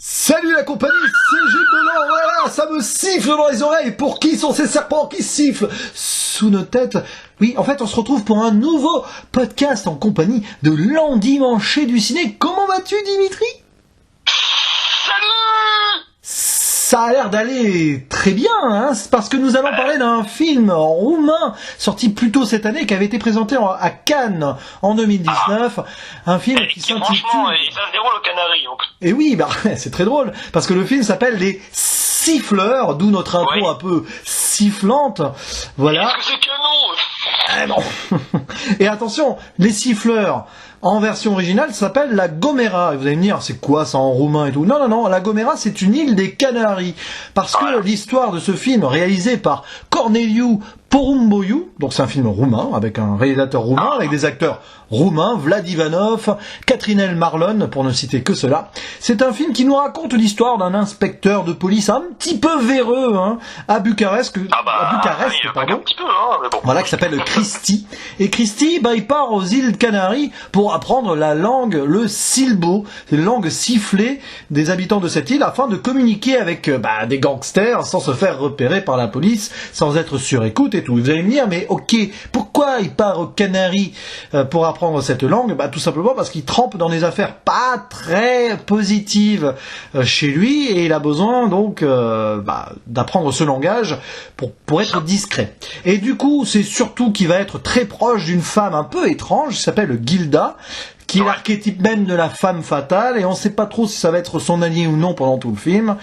Salut la compagnie, c'est Gilles Delors, voilà, ça me siffle dans les oreilles. Pour qui sont ces serpents qui sifflent sous nos têtes? Oui, en fait, on se retrouve pour un nouveau podcast en compagnie de l'endimanché du ciné. Comment vas-tu, Dimitri? Salut! Ça a l'air d'aller très bien, hein, c'est parce que nous allons parler d'un film roumain sorti plus tôt cette année, qui avait été présenté à Cannes en 2019. Un film qui s'intitule... Franchement, ça se déroule aux Canaries. Donc. Et oui, bah, c'est très drôle, parce que le film s'appelle Les Siffleurs, d'où notre intro un peu sifflante. Voilà. Est-ce que c'est canon? Eh bon. Et attention, Les Siffleurs, en version originale, ça s'appelle La Gomera. Et vous allez me dire, c'est quoi ça en roumain et tout? Non, non, non, La Gomera, c'est une île des Canaries. Parce que l'histoire de ce film, réalisé par Corneliu Porumboiu, donc c'est un film roumain, avec un réalisateur roumain, avec des acteurs roumains, Vlad Ivanov, Catrinel Marlon, pour ne citer que cela. C'est un film qui nous raconte l'histoire d'un inspecteur de police un petit peu véreux, hein, à Bucarest, pardon. Un petit peu, hein, mais bon. Voilà, qui s'appelle Cristi. Et Cristi, bah, il part aux îles Canaries pour apprendre la langue, le silbo, c'est la langue sifflée des habitants de cette île, afin de communiquer avec des gangsters sans se faire repérer par la police, sans être sur écoute et tout. Vous allez me dire, mais ok, pourquoi il part aux Canaries pour apprendre cette langue? Bah, tout simplement parce qu'il trempe dans des affaires pas très positives chez lui, et il a besoin donc d'apprendre ce langage pour être discret. Et du coup, c'est surtout qu'il va être très proche d'une femme un peu étrange, qui s'appelle Gilda, qui est l'archétype même de la femme fatale, et on sait pas trop si ça va être son allié ou non pendant tout le film.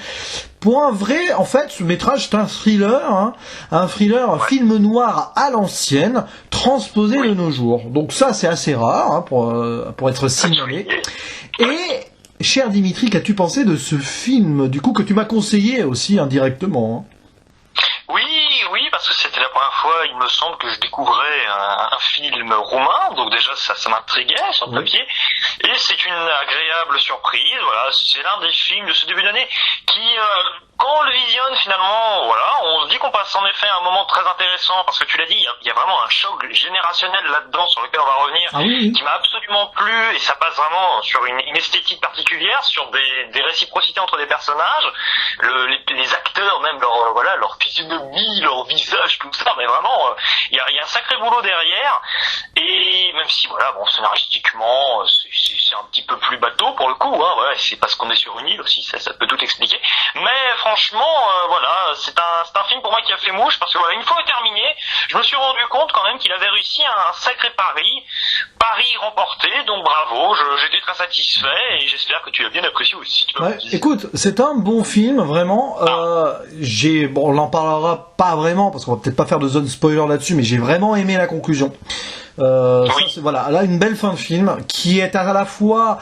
Pour un vrai, en fait, ce métrage, c'est un thriller, hein, un film noir à l'ancienne, transposé de nos jours. Donc ça, c'est assez rare, hein, pour être signalé. Et, cher Dimitri, qu'as-tu pensé de ce film, du coup, que tu m'as conseillé aussi indirectement, hein? Oui, parce que c'était la première fois, il me semble, que je découvrais un film roumain, donc déjà ça m'intriguait sur le papier, et c'est une agréable surprise. Voilà, c'est l'un des films de ce début d'année qui, quand on le visionne finalement, voilà, on se dit qu'on passe en effet un moment très intéressant, parce que tu l'as dit, il y a vraiment un choc générationnel là-dedans sur lequel on va revenir, qui m'a absolument plu, et ça passe vraiment sur une esthétique particulière, sur des réciprocités entre des personnages, les acteurs même, leur physionomie, leur visage, tout ça, mais vraiment, il y a un sacré boulot derrière, et même si, scénaristiquement, c'est un petit peu plus bateau pour le coup, hein, c'est parce qu'on est sur une île aussi, ça peut tout expliquer, mais franchement, c'est un film pour moi qui a fait mouche, parce que une fois terminé, je me suis rendu compte quand même qu'il avait réussi un sacré pari remporté, donc bravo, j'étais très satisfait, et j'espère que tu l'as bien apprécié aussi. Écoute, c'est un bon film, vraiment. On n'en parlera pas vraiment, parce qu'on va peut-être pas faire de zone spoiler là-dessus, mais j'ai vraiment aimé la conclusion. Là, une belle fin de film, qui est à la fois...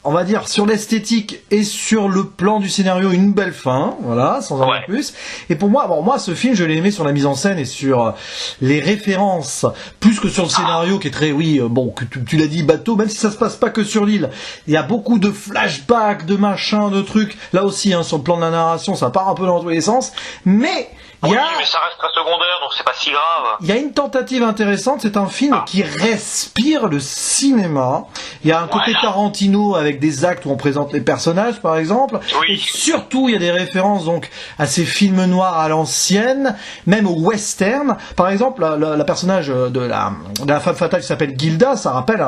on va dire sur l'esthétique et sur le plan du scénario, une belle fin, voilà, sans en dire plus. Et pour moi, ce film, je l'ai aimé sur la mise en scène et sur les références, plus que sur le scénario qui est très, que tu l'as dit, bateau, même si ça se passe pas que sur l'île. Il y a beaucoup de flashbacks, de machins, de trucs. Là aussi, hein, sur le plan de la narration, ça part un peu dans tous les sens. Mais mais ça reste très secondaire, donc c'est pas si grave. Il y a une tentative intéressante, c'est un film qui respire le cinéma. Il y a un côté Tarantino avec des actes où on présente les personnages, par exemple. Et surtout, il y a des références donc à ces films noirs à l'ancienne, même au western. Par exemple, la personnage de la femme fatale qui s'appelle Gilda, ça rappelle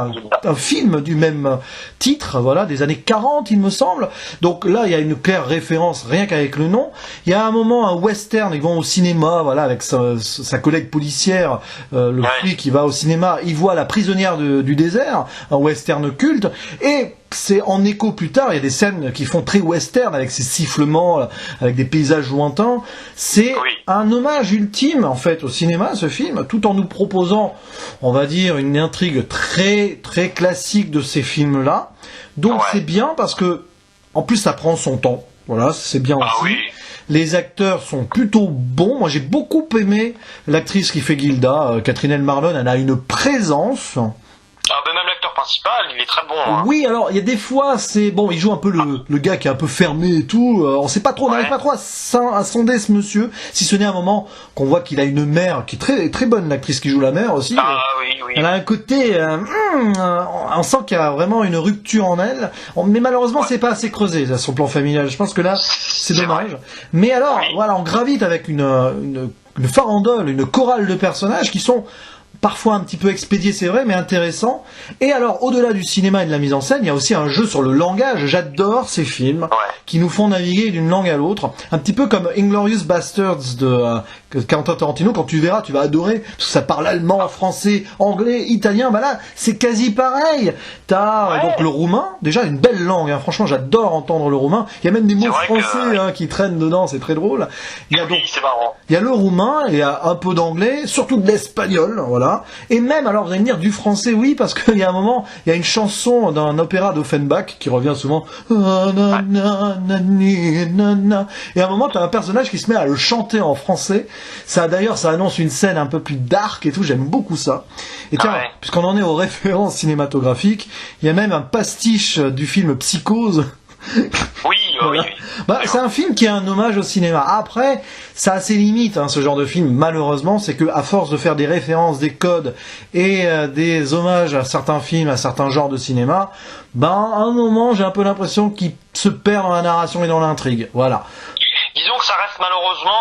un film du même titre, voilà, des années 40, il me semble. Donc là, il y a une claire référence, rien qu'avec le nom. Il y a un moment, un western, ils vont au cinéma, voilà, avec sa collègue policière, le flic qui va au cinéma, il voit La prisonnière du désert, un western culte, et c'est en écho plus tard, il y a des scènes qui font très western, avec ces sifflements, avec des paysages lointains. C'est un hommage ultime, en fait, au cinéma, ce film, tout en nous proposant, on va dire, une intrigue très, très classique de ces films-là. Donc c'est bien, parce que, en plus, ça prend son temps. Voilà, c'est bien aussi. Les acteurs sont plutôt bons. Moi, j'ai beaucoup aimé l'actrice qui fait Gilda, Catrinel Marlon. Elle a une présence Ah ben même l'acteur principal, il est très bon. Hein. Oui, alors il y a des fois, c'est bon, il joue un peu le gars qui est un peu fermé et tout. On sait pas trop, on n'arrive pas trop à sonder ce monsieur. Si ce n'est un moment qu'on voit qu'il a une mère qui est très très bonne, l'actrice qui joue la mère aussi. Ah oui, oui. Elle a un côté, on sent qu'il y a vraiment une rupture en elle. Mais malheureusement, c'est pas assez creusé à son plan familial. Je pense que là, c'est dommage. Vrai. Mais alors, voilà, on gravite avec une farandole, une chorale de personnages qui sont parfois un petit peu expédié, c'est vrai, mais intéressant. Et alors, au-delà du cinéma et de la mise en scène, il y a aussi un jeu sur le langage. J'adore ces films qui nous font naviguer d'une langue à l'autre. Un petit peu comme Inglourious Basterds de Quentin Tarantino. Quand tu verras, tu vas adorer, parce que ça parle allemand, français, anglais, italien. Bah là, c'est quasi pareil. T'as donc le roumain, déjà une belle langue. Hein. Franchement, j'adore entendre le roumain. Il y a même des mots français qui traînent dedans, c'est très drôle. Il y a donc, c'est marrant. Il y a le roumain, il y a un peu d'anglais, surtout de l'espagnol, voilà. Et même, alors vous allez me dire du français, oui, parce qu'il y a un moment, il y a une chanson d'un opéra d'Offenbach qui revient souvent. Et à un moment, tu as un personnage qui se met à le chanter en français. Ça, d'ailleurs, ça annonce une scène un peu plus dark et tout, j'aime beaucoup ça. Et tiens, puisqu'on en est aux références cinématographiques, il y a même un pastiche du film Psychose. Oui, voilà. C'est un film qui est un hommage au cinéma. Après, ça a ses limites, hein, ce genre de film. Malheureusement, c'est que à force de faire des références, des codes et des hommages à certains films, à certains genres de cinéma, à un moment, j'ai un peu l'impression qu'il se perd dans la narration et dans l'intrigue. Voilà. Disons que ça reste malheureusement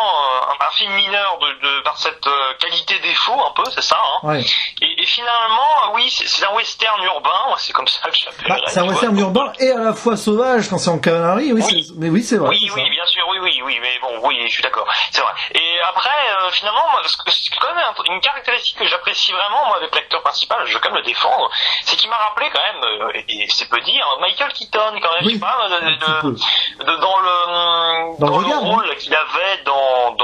un film mineur par cette qualité défaut un peu, c'est ça. Hein. Ouais. Et finalement, oui, c'est un western urbain, c'est comme ça que j'appelle. C'est un western urbain et à la fois sauvage quand c'est en Canaries, mais oui, c'est vrai. Oui, bien sûr, oui, mais bon, oui, je suis d'accord, c'est vrai. Et après, finalement, c'est quand même une caractéristique que j'apprécie vraiment, moi, avec l'acteur principal, je veux quand même le défendre, c'est qu'il m'a rappelé quand même, et c'est peu dire, Michael Keaton, quand même, je sais pas, dans le rôle qu'il avait dans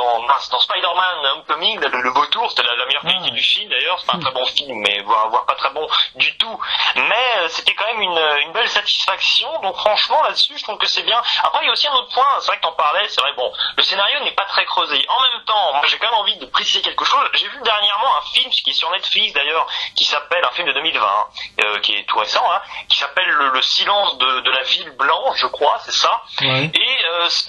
Spider-Man Homecoming, le vautour, c'était la meilleure qualité du film d'ailleurs, c'est pas un très bon film, mais voire pas très bon du tout, mais c'était quand même une belle satisfaction, donc franchement là-dessus je trouve que c'est bien. Après il y a aussi un autre point, c'est vrai que t'en parlais, c'est vrai, bon, le scénario n'est pas très creusé, en même temps, moi j'ai quand même envie de préciser quelque chose, j'ai vu dernièrement un film qui est sur Netflix d'ailleurs, qui s'appelle, un film de 2020, qui est tout récent, hein, qui s'appelle le silence de la ville blanche, je crois, c'est ça, et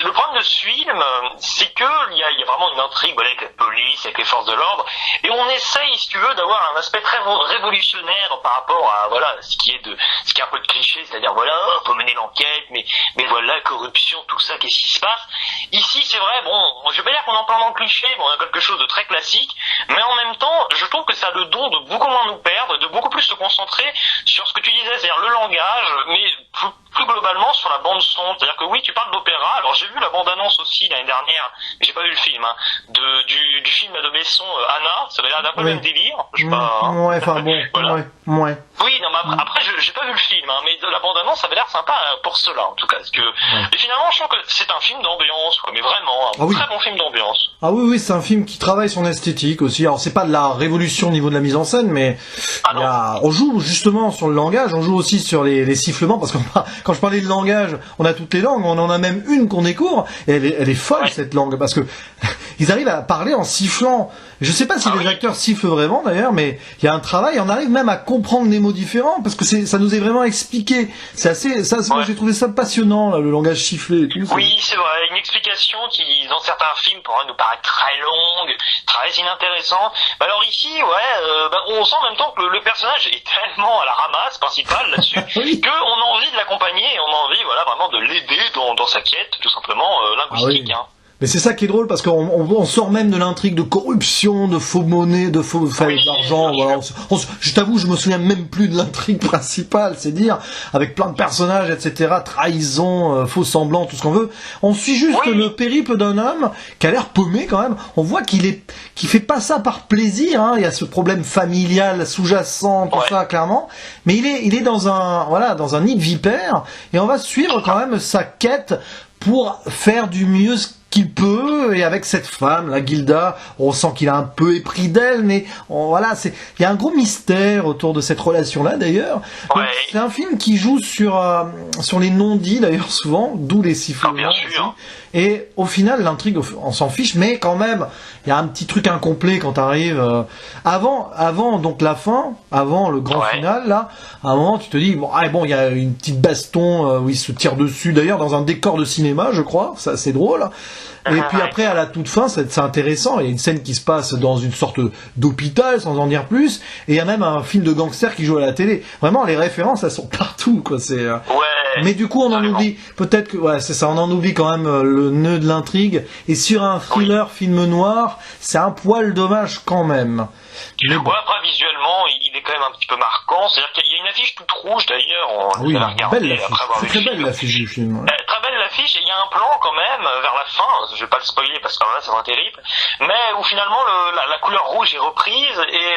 le problème de ce film, c'est que il y a vraiment une intrigue avec la police, avec les forces de l'ordre, et on essaye, si tu veux, d'avoir un aspect très révolutionnaire par rapport à ce qui est un peu de cliché, c'est-à-dire on peut mener l'enquête, mais voilà, corruption, tout ça, qu'est-ce qui se passe? Ici, c'est vrai, bon, je vais pas dire qu'on est en plein dans le cliché, on a quelque chose de très classique, mais en même temps, je trouve que ça a le don de beaucoup moins nous perdre, de beaucoup plus se concentrer sur ce que tu disais, c'est-à-dire le langage, mais plus globalement sur la bande son, c'est-à-dire que oui, tu parles d'opéra, alors j'ai vu la bande-annonce aussi l'année dernière, mais j'ai pas vu le film, hein, du film de Besson, Anna, ça avait l'air d'un peu le même délire, je sais pas... voilà. Oui, non, mais après j'ai pas vu le film, hein, mais de la bande-annonce, ça avait l'air sympa pour cela, en tout cas, parce que... Et finalement, je trouve que c'est un film d'ambiance, quoi, mais vraiment, un très bon film d'ambiance. Ah oui, c'est un film qui travaille son esthétique aussi, alors c'est pas de la révolution au niveau de la mise en scène, mais on joue justement sur le langage, on joue aussi sur les sifflements, parce que quand je parlais de langage, on a toutes les langues, on en a même une qu'on découvre, et elle est folle cette langue, parce que ils arrivent à parler en sifflant. Je sais pas si les acteurs sifflent vraiment d'ailleurs, mais il y a un travail, on arrive même à comprendre des mots différents, parce que ça nous est vraiment expliqué. C'est assez, moi j'ai trouvé ça passionnant, là, le langage sifflé et tout. Oui, c'est vrai, une explication qui, dans certains films, pourrait nous paraître très longue, très inintéressante. Alors ici, on sent en même temps que le personnage est tellement à la ramasse principale là-dessus, qu'on a envie de l'accompagner, et on a envie, vraiment de l'aider dans sa quête, tout simplement, linguistique, hein. Mais c'est ça qui est drôle, parce qu'on sort même de l'intrigue de corruption, de faux monnaies, de faux d'argent. Voilà. Je t'avoue, je me souviens même plus de l'intrigue principale, c'est dire, avec plein de personnages, etc., trahison, faux semblants, tout ce qu'on veut. On suit juste le périple d'un homme qui a l'air paumé quand même. On voit qu'il fait pas ça par plaisir, hein. Il y a ce problème familial sous-jacent, tout ça, clairement. Mais il est dans un nid de vipères, et on va suivre quand même sa quête pour faire du mieux qu'il peut, et avec cette femme, la Gilda, on sent qu'il a un peu épris d'elle, mais voilà, il y a un gros mystère autour de cette relation-là d'ailleurs. Ouais. C'est un film qui joue sur les non-dits d'ailleurs souvent, d'où les sifflements. Bien sûr. Et au final, l'intrigue, on s'en fiche, mais quand même, il y a un petit truc incomplet quand t'arrives avant donc la fin, avant le grand final là. À un moment, tu te dis il y a une petite baston où ils se tirent dessus. D'ailleurs, dans un décor de cinéma, je crois, ça c'est drôle. Et puis après, à la toute fin, c'est intéressant. Il y a une scène qui se passe dans une sorte d'hôpital, sans en dire plus. Et il y a même un film de gangster qui joue à la télé. Vraiment, les références, elles sont partout, quoi. Mais du coup, on en oublie. Peut-être que, c'est ça, on en oublie quand même le nœud de l'intrigue. Et sur un thriller, film noir, c'est un poil dommage quand même. Après, visuellement, il est quand même un petit peu marquant. C'est-à-dire qu'il y a une affiche toute rouge, d'ailleurs. Belle l'affiche. C'est très belle l'affiche du film. Très belle l'affiche, et il y a un plan quand même, vers la fin, je vais pas le spoiler parce que là, ça sera terrible, mais où finalement, la couleur rouge est reprise, et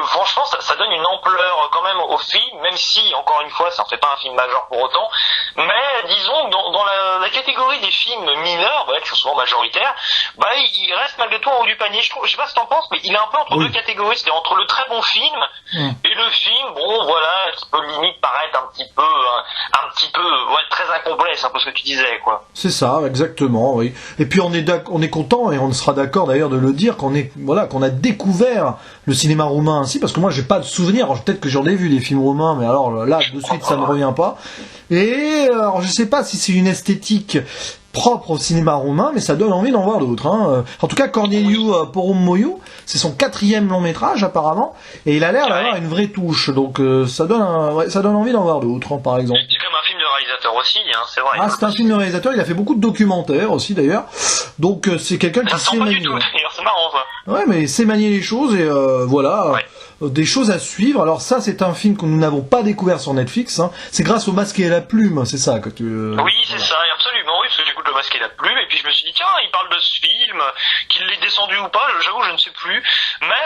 franchement, ça donne une ampleur quand même au film, même si, encore une fois, ça en fait pas un film majeur pour autant, mais disons, dans la catégorie des films mineurs, qui sont souvent majoritaires, il reste malgré tout en haut du panier. Je sais pas ce que t'en penses, mais il est un peu entre deux catégories, c'est-à-dire entre le très bon film et le film, qui peut limite paraître un petit peu très incomplet, c'est un peu ce que tu disais, quoi. C'est ça, exactement, oui. Et puis on est content, et on sera d'accord d'ailleurs de le dire, qu'on a découvert le cinéma roumain ainsi, parce que moi j'ai pas de souvenir. Alors, peut-être que j'en ai vu des films roumains, mais alors là de suite ça ne revient pas. Et alors je sais pas si c'est une esthétique propre au cinéma roumain, mais ça donne envie d'en voir d'autres. En tout cas, Corneliu Porumboiu, c'est son 4e long métrage apparemment, et il a l'air d'avoir une vraie touche. Donc ça donne envie d'en voir d'autres, par exemple. C'est comme un film de réalisateur aussi, c'est vrai. C'est un film de réalisateur. Il a fait beaucoup de documentaires aussi d'ailleurs. Donc c'est quelqu'un qui sait manier. C'est marrant ça. Ouais, mais sait manier les choses, et voilà. Des choses à suivre. Alors ça, c'est un film que nous n'avons pas découvert sur Netflix. C'est grâce au Masque et la Plume, c'est ça que tu... Oui, c'est ça, absolument, oui, parce que j'écoute le Masque et la Plume, et puis je me suis dit, tiens, il parle de ce film, qu'il l'ait descendu ou pas, j'avoue, je ne sais plus. Mais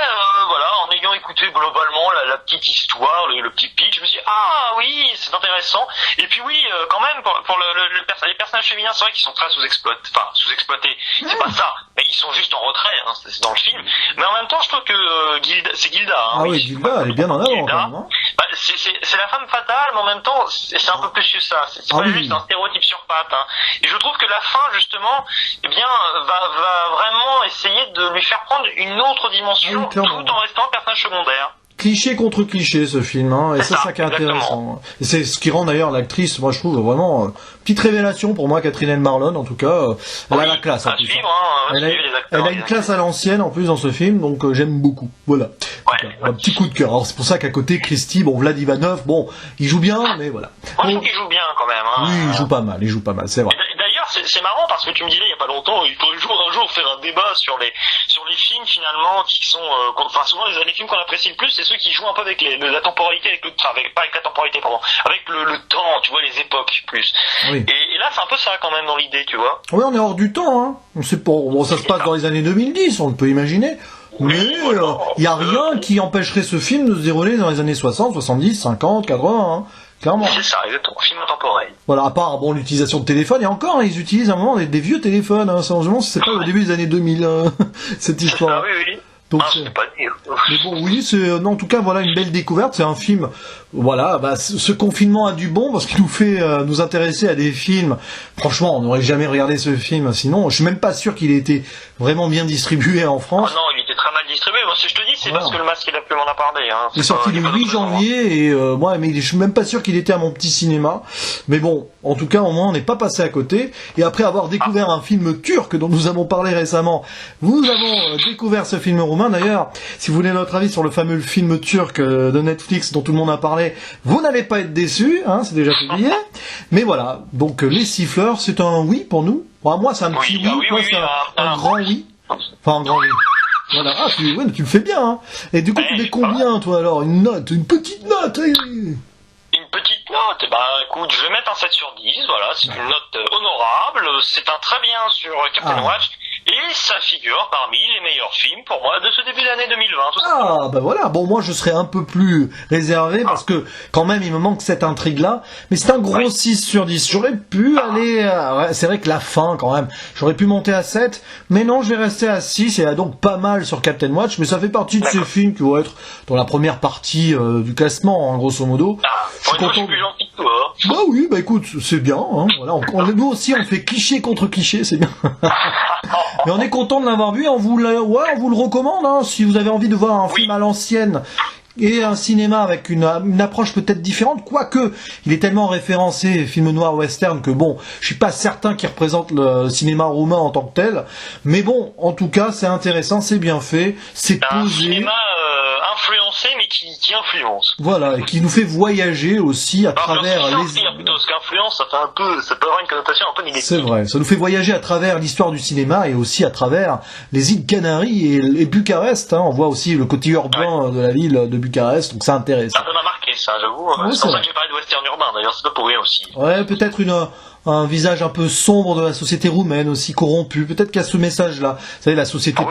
en ayant écouté globalement la petite histoire, le petit pitch, je me suis dit, ah oui, c'est intéressant. Et puis oui, quand même, pour les personnages féminins, c'est vrai qu'ils sont très sous-exploités. C'est pas ça, mais ils sont juste en retrait, c'est dans le film. Mais en même temps, je trouve que c'est Gilda. Oui, Gilda, elle est bien en avant quand même. C'est la femme fatale, mais en même temps, c'est un peu plus que ça. C'est pas juste un stéréotype sur pattes. Et je trouve que la fin, justement, va vraiment essayer de lui faire prendre une autre dimension, tout en restant personnage secondaire. Cliché contre cliché, ce film, et c'est ça qui est intéressant. Et c'est ce qui rend d'ailleurs l'actrice, moi je trouve vraiment petite révélation pour moi, Catherine Marlon, en tout cas. Elle a la classe en plus. Elle a une classe à l'ancienne en plus dans ce film, donc j'aime beaucoup. Voilà. Un petit coup de cœur. Alors c'est pour ça qu'à côté, Christy, Vlad Ivanov, il joue bien, mais voilà. Moi je trouve qu'il joue bien quand même. Oui, il joue pas mal, c'est vrai. D'ailleurs, c'est marrant parce que tu me disais il y a pas longtemps, il faudrait un jour faire un débat sur les films finalement qui sont, souvent les films qu'on apprécie le plus, c'est ceux qui jouent un peu avec la temporalité, pas avec la temporalité, pardon, avec le temps, tu vois, les époques plus. Oui. Et là, c'est un peu ça quand même dans l'idée, tu vois. Oui, on est hors du temps, ça se passe dans les années 2010, on le peut imaginer. Mais il n'y a rien qui empêcherait ce film de se dérouler dans les années 60, 70, 50, 80, clairement. C'est ça, exactement, film intemporel. Voilà, à part l'utilisation de téléphone, et encore, ils utilisent à un moment des vieux téléphones, c'est pas au début des années 2000, cette histoire. Oui. Donc, mais bon, en tout cas, voilà une belle découverte. C'est un film, ce confinement a du bon parce qu'il nous fait nous intéresser à des films. Franchement, on n'aurait jamais regardé ce film sinon. Je suis même pas sûr qu'il ait été vraiment bien distribué en France. Ah non, il était très mal distribué. Moi, si je te dis, c'est parce que le Masque et la Plume en a parlé. Il est sorti le 8 janvier, et mais je suis même pas sûr qu'il était à mon petit cinéma. Mais bon, en tout cas, au moins, on n'est pas passé à côté. Et après avoir découvert un film turc dont nous avons parlé récemment, nous avons découvert ce film roumain. D'ailleurs, si vous voulez notre avis sur le fameux film turc de Netflix dont tout le monde a parlé, vous n'allez pas être déçus, c'est déjà publié. Mais voilà, donc Les Siffleurs, c'est un oui pour nous. Moi, c'est un petit oui, c'est un grand oui. Enfin, un grand oui. Voilà, tu le fais bien. Et du coup, tu mets combien, toi, alors? Une petite note. Une petite note, écoute, je vais mettre un 7 sur 10, voilà, c'est une note honorable, c'est un très bien sur Captain Watch, et ça figure parmi les meilleurs films pour moi de ce début d'année 2020. Ah, bah voilà. Bon, moi, je serais un peu plus réservé parce que, quand même, il me manque cette intrigue-là. Mais c'est un gros 6 sur 10. J'aurais pu aller... ouais, c'est vrai que la fin, quand même, j'aurais pu monter à 7. Mais non, je vais rester à 6. Il y a donc pas mal sur Captain Watch. Mais ça fait partie de ces films qui vont être dans la première partie du classement, hein, grosso modo. Je suis content. Plus gentil que toi. Bah oui, bah écoute, c'est bien. Hein, voilà, nous aussi, on fait cliché contre cliché, c'est bien. Mais on est content de l'avoir vu. On vous le recommande. Hein, si vous avez envie de voir un film à l'ancienne et un cinéma avec une approche peut-être différente, quoique il est tellement référencé film noir western que bon, je suis pas certain qu'il représente le cinéma roumain en tant que tel, mais bon, en tout cas, c'est intéressant, c'est bien fait, c'est posé. Un cinéma influencé, mais qui influence. Voilà, et qui nous fait voyager aussi à travers les... plutôt, parce qu'influence, ça peut avoir une connotation un peu négative. C'est vrai, ça nous fait voyager à travers l'histoire du cinéma et aussi à travers les îles Canaries et Bucarest. Hein. On voit aussi le côté urbain de la ville de Bucarest, donc c'est intéressant. Ça m'a marqué, ça, j'avoue. C'est pour ça que j'ai parlé de western urbain, d'ailleurs, c'est pas pour rien aussi. Ouais, peut-être un visage un peu sombre de la société roumaine, aussi corrompue. Peut-être qu'il y a ce message-là. Vous savez, la société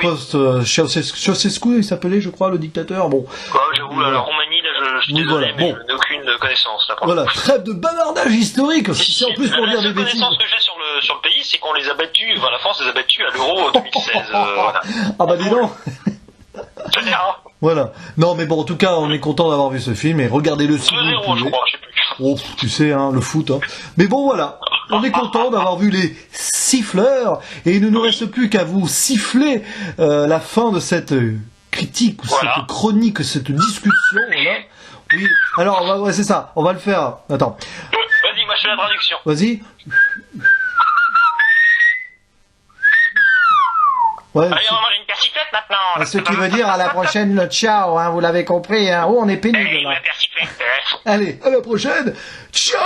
Ceausescu, il s'appelait, je crois, le dictateur. Bon. Ouais, j'avoue, la Roumanie, là, je suis désolé, mais je n'ai aucune connaissance. Là, voilà, trêve de bavardage historique. Si c'est en plus pour dire des bêtises. La seule connaissance que j'ai sur le pays, c'est qu'on les a battus, enfin, la France les a battus à l'Euro 2016. Voilà. Ah bah dis donc. Voilà. Non, mais bon, en tout cas, on est content d'avoir vu ce film et regardez-le si vous le pouvez. Je crois, je sais plus. Oh, tu sais, hein, le foot. Hein. Mais bon, voilà. On est content d'avoir vu les siffleurs et il ne nous reste plus qu'à vous siffler la fin de cette critique ou cette chronique, cette discussion. Là. Oui. Alors, ouais, c'est ça. On va le faire. Attends. Vas-y, moi je fais la traduction. Vas-y. Ouais, allez, on va manger une persiflette maintenant. Ce qui veut dire à la prochaine, ciao, hein, vous l'avez compris. Hein. Oh, on est pénible là. Allez, à la prochaine. Ciao.